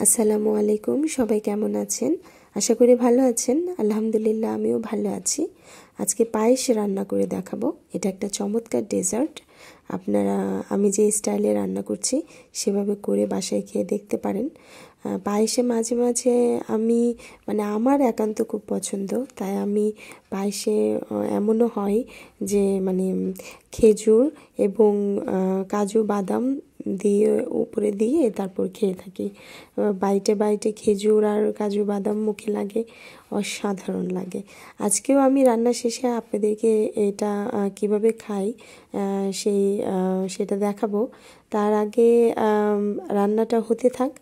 আসসালামু আলাইকুম। সবাই কেমন আছেন? আশা করি ভালো আছেন। আলহামদুলিল্লাহ আমিও ভালো আছি। আজকে পায়েস রান্না করে দেখাবো। এটা একটা চমৎকার ডেজার্ট। আপনারা আমি যে স্টাইলে রান্না করছি সেভাবে করে বাসায় খেয়ে দেখতে পারেন। পায়েসে মাঝে মাঝে আমি আমার একান্ত খুব পছন্দ, তাই আমি পায়েসে এমনও হয় যে খেজুর এবং কাজু বাদাম দিয়ে উপরে দিয়ে তারপর খেয়ে থাকি। বাইটে বাইটে খেজুর আর কাজু বাদাম মুখে লাগে, অসাধারণ লাগে। আজকেও আমি রান্না শেষে আপনাদেরকে এটা কিভাবে খাই সেটা দেখাবো। তার আগে রান্নাটা হতে থাক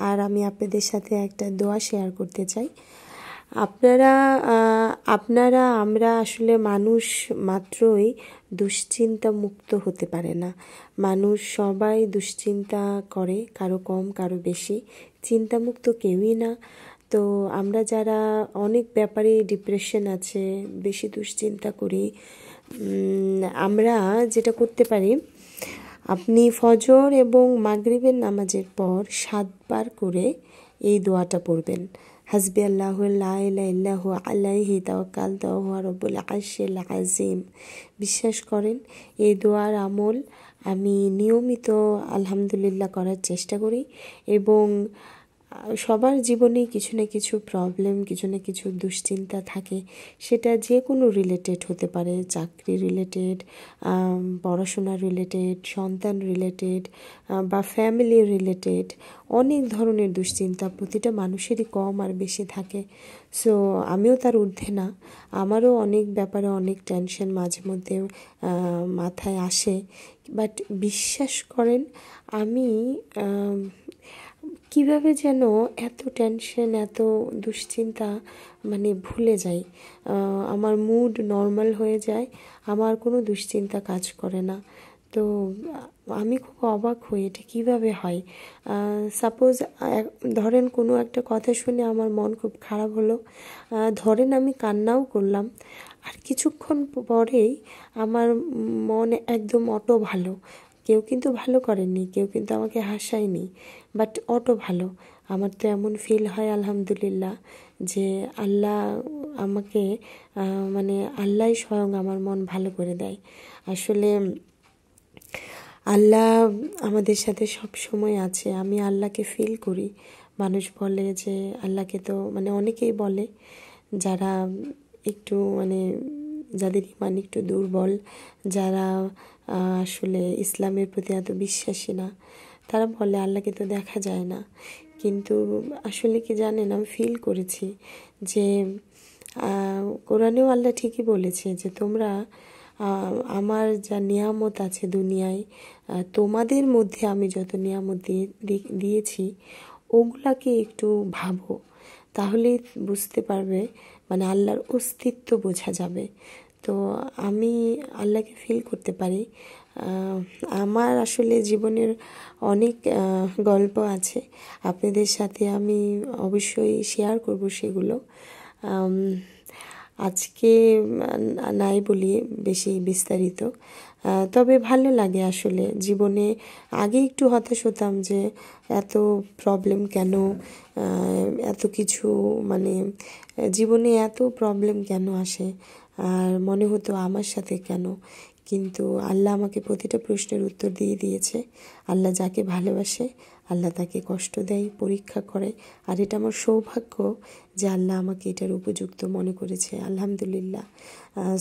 আর আমি আপনাদের সাথে একটা দোয়া শেয়ার করতে চাই। আমরা আসলে মানুষ মাত্রই দুশ্চিন্তা মুক্ত হতে পারে না। মানুষ সবাই দুশ্চিন্তা করে, কারো কম কারো বেশি, চিন্তামুক্ত কেউই না। তো আমরা যারা অনেক ব্যাপারে ডিপ্রেশন আছে, বেশি দুশ্চিন্তা করি, আমরা যেটা করতে পারি, আপনি ফজর এবং মাগরিবের নামাজের পর 7 বার করে এই দোয়াটা পড়বেন। হাসবি আল্লাহু লা ইলাহা ইল্লাহু আলাইহি তাওয়াক্কালতু ওয়া হুয়া রাব্বুল আরশিল আযীম। বিশ্বাস করেন এই দোয়ার আমল আমি নিয়মিত আলহামদুলিল্লাহ করার চেষ্টা করি, এবং সবার জীবনেই কিছু না কিছু প্রবলেম, কিছু না কিছু দুশ্চিন্তা থাকে। সেটা যে কোনো রিলেটেড হতে পারে, চাকরি রিলেটেড, পড়াশোনা রিলেটেড, সন্তান রিলেটেড বা ফ্যামিলি রিলেটেড। অনেক ধরনের দুশ্চিন্তা প্রতিটা মানুষেরই কম আর বেশি থাকে। সো আমিও তার ঊর্ধ্বে না, আমারও অনেক ব্যাপারে অনেক টেনশন মাঝে মধ্যে মাথায় আসে। বাট বিশ্বাস করেন আমি কিভাবে যেন এত টেনশন, এত দুশ্চিন্তা ভুলে যাই। আমার মুড নর্মাল হয়ে যায়, আমার কোনো দুশ্চিন্তা কাজ করে না। তো আমি খুব অবাক হই এটা কীভাবে হয়। সাপোজ ধরেন কোনো একটা কথা শুনে আমার মন খুব খারাপ হলো, ধরেন আমি কান্নাও করলাম, আর কিছুক্ষণ পরেই আমার মন একদম অটো ভালো। কেউ কিন্তু ভালো করেনি, কেউ কিন্তু আমাকে হাসায়নি, বাট অটো ভালো। আমার তো এমন ফিল হয় আলহামদুলিল্লাহ যে আল্লাহ আমাকে আল্লাহই স্বয়ং আমার মন ভালো করে দেয়। আসলে আল্লাহ আমাদের সাথে সব সময় আছে, আমি আল্লাহকে ফিল করি। মানুষ বলে যে আল্লাহকে তো অনেকেই বলে যারা একটু যাদের ইমান একটু দুর্বল, যারা আসলে ইসলামের প্রতি এত বিশ্বাসী না, তারা বলে আল্লাহকে তো দেখা যায় না। কিন্তু আসলে কি জানেন, আমি ফিল করেছি যে কোরআনেও আল্লাহ ঠিকই বলেছে যে তোমরা আমার যা নিয়ামত আছে দুনিয়ায়, তোমাদের মধ্যে আমি যত নিয়ামত দিয়েছি ওগুলাকে একটু ভাবো, তাহলে বুঝতে পারবে, আল্লাহর অস্তিত্ব বোঝা যাবে। তো আমি আল্লাহকে ফিল করতে পারি। আমার আসলে জীবনের অনেক গল্প আছে, আপনাদের সাথে আমি অবশ্যই শেয়ার করব সেগুলো। আজকে নাই বলি বেশি বিস্তারিত, তবে ভালো লাগে আসলে জীবনে। আগে একটু হতাশ হতাম যে এত প্রবলেম কেন, এত কিছু জীবনে এত প্রবলেম কেন আসে, আর মনে হতো আমার সাথে কেন। কিন্তু আল্লাহ আমাকে প্রতিটা প্রশ্নের উত্তর দিয়ে দিয়েছে। আল্লাহ যাকে ভালোবাসে আল্লাহ তাকে কষ্ট দেয়, পরীক্ষা করে, আর এটা আমার সৌভাগ্য যে আল্লাহ আমাকে এটার উপযুক্ত মনে করেছে আলহামদুলিল্লাহ।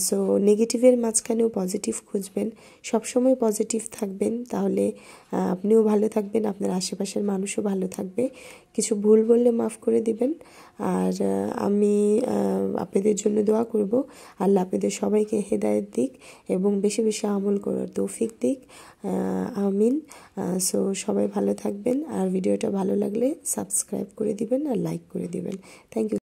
সো নেগেটিভের মাঝখানেও পজিটিভ খুঁজবেন, সবসময় পজিটিভ থাকবেন, তাহলে আপনিও ভালো থাকবেন, আপনার আশেপাশের মানুষও ভালো থাকবে। কিছু ভুল বললে মাফ করে দিবেন, আর আমি আপনাদের জন্য দোয়া করব আল্লাহ আপনাদের সবাইকে হেদায়েত দিক এবং বেশি বেশি আমল করার তৌফিক দিক, আমিন। সো সবাই ভালো থাকবেন, আর ভিডিওটা ভালো লাগলে সাবস্ক্রাইব করে দিবেন আর লাইক করে দিবেন। Thank you.